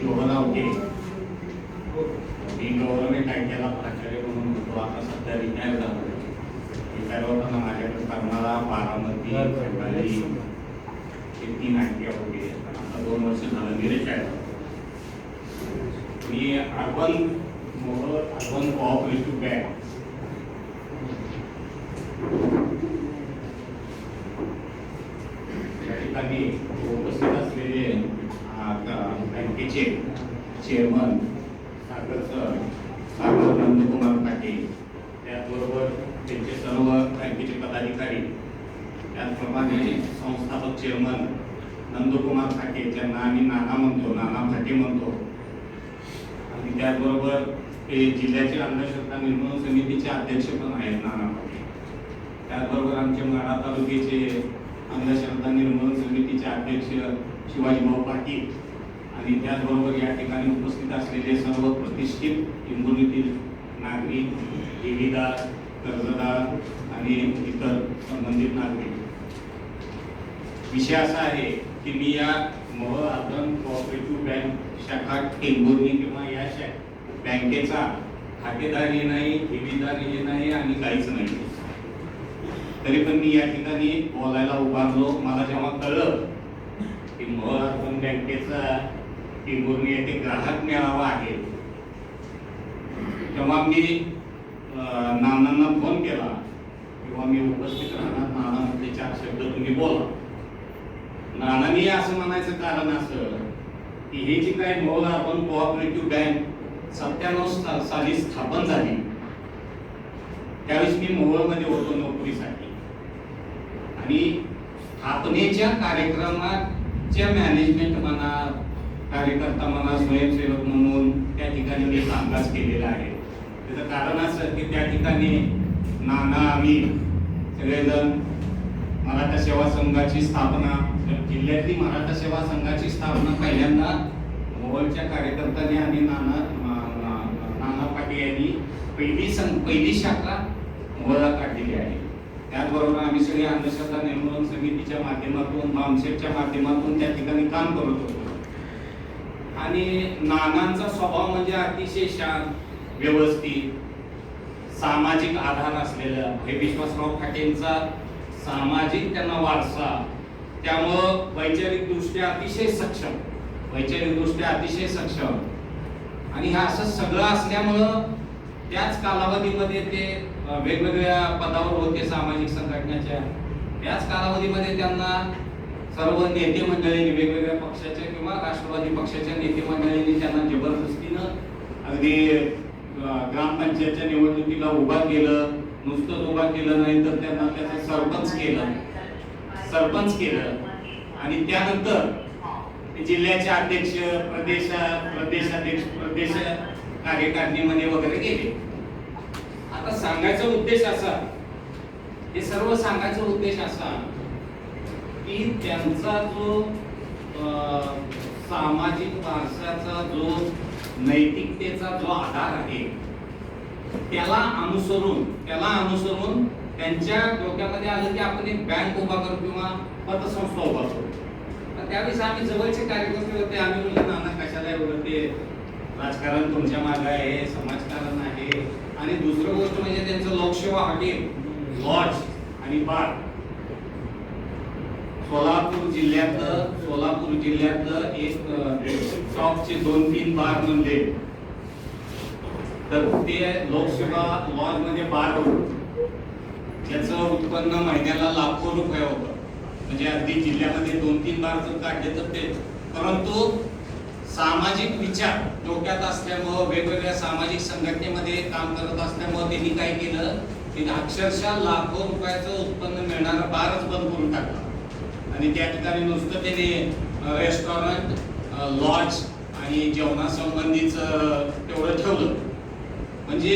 शोभना होते मी गव्हर्नमेंट बँकेला प्राचार्य म्हणून होतो. आता सध्या रिटायर झालो. रिटायर होताना माझ्याकडे करणारा बारामती खंडाळी हे 3 बँके होते. आता 2 वर्ष झालं मी रिटायर झालो. मी अर्बन कोऑपरेटिव्ह बँक या ठिकाणी उपस्थित असलेले बँकेचे चेअरमन सागर नंदकुमार पाटील, त्याचबरोबर त्यांचे सर्व बँकेचे पदाधिकारी, त्याचप्रमाणे संस्थापक चेअरमन नंदकुमार फाटे, ज्यांना आम्ही नाना म्हणतो, नाना फाटे म्हणतो, आणि त्याचबरोबर ते जिल्ह्याचे अंधश्रद्धा निर्मूलन समितीचे अध्यक्ष पण आहेत नाना फाटे. त्याचबरोबर आमचे माढा तालुक्याचे अंधश्रद्धा निर्मूलन समितीचे अध्यक्ष शिवाजीभाऊ पाटील, आणि त्याचबरोबर या ठिकाणी उपस्थित असलेले सर्व प्रतिष्ठित हिंगोलीतील नागरिक, ठेवीदार, कर्जदार आणि इतर संबंधित नागरिक. विषय असा आहे की मी या मोहोळ अर्बन कोऑपरेटिव्ह बँक शाखा टेंभुर्णी किंवा या बँकेचा खातेदारही नाही, ठेवीदारही नाही आणि काहीच नाही. तरी पण मी या ठिकाणी बोलायला उभारलो. मला जेव्हा कळलं की मोहोळ अर्बन बँकेचा टेंभुर्णी येथे ग्राहक मेळावा आहे, तेव्हा मी नानांना फोन केला किंवा मी उपस्थित राहणार. नाना म्हटले 4 शब्द तुम्ही बोला. नानांनी असं म्हणायचं कारण असं की ही जी काय मोहोळ अर्बन कोऑपरेटिव्ह बँक 97 साली स्थापन झाली, त्यावेळेस मी मोहोळमध्ये होतो नोकरीसाठी, आणि स्थापनेच्या कार्यक्रमाच्या मॅनेजमेंट म्हणा, कार्यकर्ता म्हणा, स्वयंसेवक म्हणून त्या ठिकाणी मी कामकाज केलेलं आहे. त्याचं कारण असं की त्या ठिकाणी नाना, आम्ही सगळेजण मराठा सेवा संघाची स्थापना, जिल्ह्यातली मराठा सेवा संघाची स्थापना पहिल्यांदा मोहोळच्या कार्यकर्त्यांनी आणि नाना पाटील यांनी पहिली शाखा मोहोळला काढलेली आहे. त्याचबरोबर आम्ही सगळे अंधश्रद्धा निर्मूलन समितीच्या माध्यमातून, बामसेटच्या माध्यमातून त्या ठिकाणी काम करत होतो. आणि नानांचा स्वभाव म्हणजे अतिशय शांत, व्यवस्थित, सामाजिक आधार असलेला. हे विश्वासराव फाटेंचा सामाजिक त्यांना वारसा, त्यामुळं वैचारिक दृष्ट्या अतिशय सक्षम, आणि हे असं सगळं असल्यामुळं त्याच कालावधीमध्ये ते वेगवेगळ्या पदावर होते सामाजिक संघटनेच्या. त्याच कालावधीमध्ये त्यांना सर्व नेते मंडळींनी, वेगवेगळ्या पक्षाच्या किंवा राष्ट्रवादी पक्षाच्या नेते मंडळींनी त्यांना जबरदस्तीनं अगदी ग्रामपंचायतच्या निवडणुकीला उभा केलं. नुसतंच उभा केलं नाही तर त्यांना त्याचं सरपंच केलं, आणि त्यानंतर जिल्ह्याचे अध्यक्ष, प्रदेशाध्यक्ष, प्रदेश कार्यकारिणीमध्ये वगैरे गेले. आता सांगायचा उद्देश असा, हे सर्व सांगायचा उद्देश असा की त्यांचा जो सामाजिक वारसाचा जो नैतिकतेचा जो आधार आहे, त्याला अनुसरून त्यांच्या डोक्यामध्ये आलं की आपण एक बँक उभा करू किंवा पतसंस्था उभा करू. त्यावेळेस आम्ही जवळचे कार्यकर्ते होते. आम्ही म्हणलं नाना कशाला एवढं ते राजकारण तुमच्या मागे आहे, समाजकारण आहे. आणि दुसरं गोष्ट म्हणजे त्यांचं लोकसेवा हॉटेल, लॉज आणि बार सोलापूर जिल्ह्यातलं एक टॉपचे 2-3 बार म्हणले तर ते लोकसेवा लॉज मध्ये बार होतं. त्याचं उत्पन्न महिन्याला लाखो रुपये होतं. म्हणजे अगदी जिल्ह्यामध्ये 2-3 बार जर काढले तर ते, परंतु सामाजिक विचार डोक्यात असल्यामुळं, वेगवेगळ्या सामाजिक संघटनेमध्ये काम करत असल्यामुळं त्यांनी काय केलं की अक्षरशः लाखो रुपयाचं उत्पन्न मिळणारा बारच बंद करून टाकला, आणि त्या ठिकाणी नुसतं त्याने रेस्टॉरंट, लॉज आणि जेवणासंबंधीच तेवढं ठेवलं. म्हणजे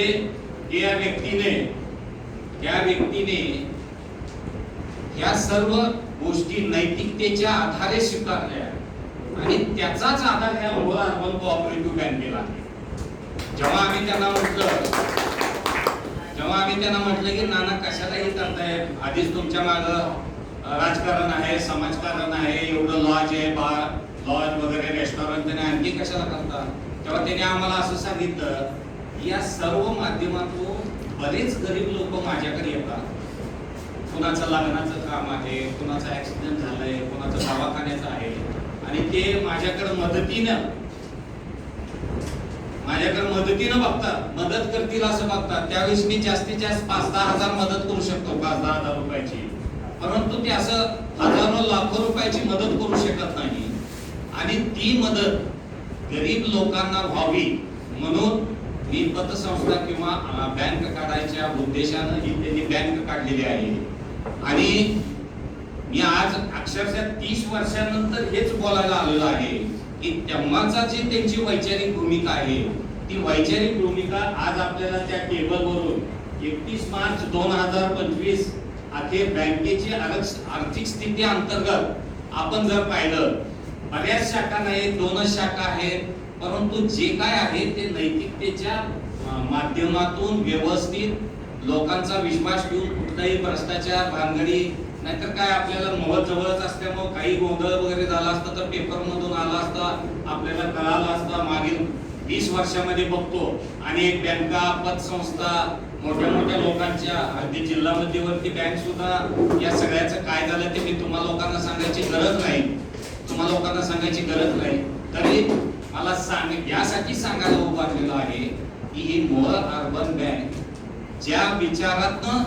या व्यक्तीने या सर्व गोष्टी नैतिकतेच्या आधारे स्वीकारल्या, आणि त्याचाच आधार ह्या मोहोळ अर्बन कोऑपरेटिव्ह बँकेला. जेव्हा आम्ही त्यांना म्हटलं की नाना कशालाही करताय, आधीच तुमच्या मागं राजकारण आहे, समाजकारण आहे, एवढं लॉज आहे, लॉज वगैरे रेस्टॉरंट त्याने आणखी कशाला करता, तेव्हा त्याने आम्हाला असं सांगितलं या सर्व माध्यमातून बरेच गरीब लोक माझ्याकडे येतात. कुणाचं लग्नाचं काम आहे, कुणाचा ऍक्सिडेंट झालंय, कुणाचं दवाखान्याचं आहे आणि ते माझ्याकडे मदतीनं बघतात, मदत करतील असं बघतात. त्यावेळेस मी जास्तीत जास्त 5-10 हजार मदत करू शकतो, 5-10 हजार रुपयाची. परंतु ते असं हजारो लाखो रुपयाची मदत करू शकत नाही. आणि ती मदत गरीब लोकांना व्हावी म्हणून मी पतसंस्था किंवा बँक काढायच्या उद्देशानं ही त्यांनी बँक काढलेली आहे. आणि मी आज अक्षरशः 30 वर्षानंतर हेच बोलायला आलेलो आहे की तेव्हाचा जी त्यांची वैचारिक भूमिका आहे ती वैचारिक भूमिका आज आपल्याला त्या टेबलवरून 31 मार्च 2025 अखेर बँकेची आर्थिक स्थिती अंतर्गत आपण जर पाहिलं, बऱ्याच शाखा नाही, 2च शाखा आहेत. परंतु जे काय आहे ते नैतिकतेच्या माध्यमातून व्यवस्थित लोकांचा विश्वास ठेवून कुठलाही भ्रष्टाचार भानगडी नाहीतर काय आपल्याला मोहत जवळच असल्यामुळे काही गोंधळ वगैरे झाला असता तर पेपर मधून आला असता, आपल्याला कळाला असता. मागील 20 वर्षामध्ये बघतो अनेक बँका, पतसंस्था, मोठ्या मोठ्या लोकांच्या अगदी जिल्हा मध्यवर्ती बँक सुद्धा या सगळ्याचं काय झालं ते मी तुम्हा लोकांना सांगायची गरज नाही. तरी मला यासाठी सांगायला उभारलेलं आहे की ही मोर अर्बन बँक ज्या विचारातनं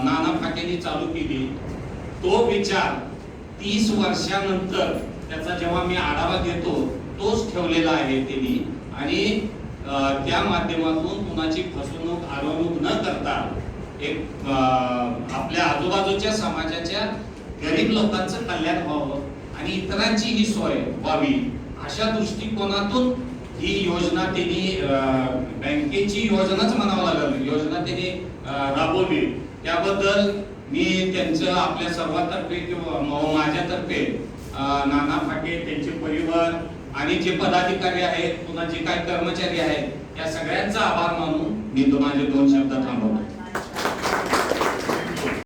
नाना फाटेंनी चालू केली तो विचार 30 वर्षानंतर त्याचा जेव्हा मी आढावा घेतो तोच ठेवलेला आहे त्यांनी. आणि त्या माध्यमातून कुणाची फसवणूक आडवणूक न करता एक आपल्या आजूबाजूच्या समाजाच्या गरीब लोकांचं कल्याण व्हावं आणि इतरांची ही सोय व्हावी अशा दृष्टिकोनातून ही योजना त्यांनी बँकेची योजनाच म्हणावं लागेल, योजना त्यांनी राबवली. त्याबद्दल मी त्यांचं आपल्या सर्वांतर्फे किंवा माझ्यातर्फे नाना फाटे, त्यांचे परिवार आणि जे पदाधिकारी आहेत, पुन्हा जे काही कर्मचारी आहेत, या सगळ्यांचा आभार मानून मी माझे 2 शब्द थांबवतो.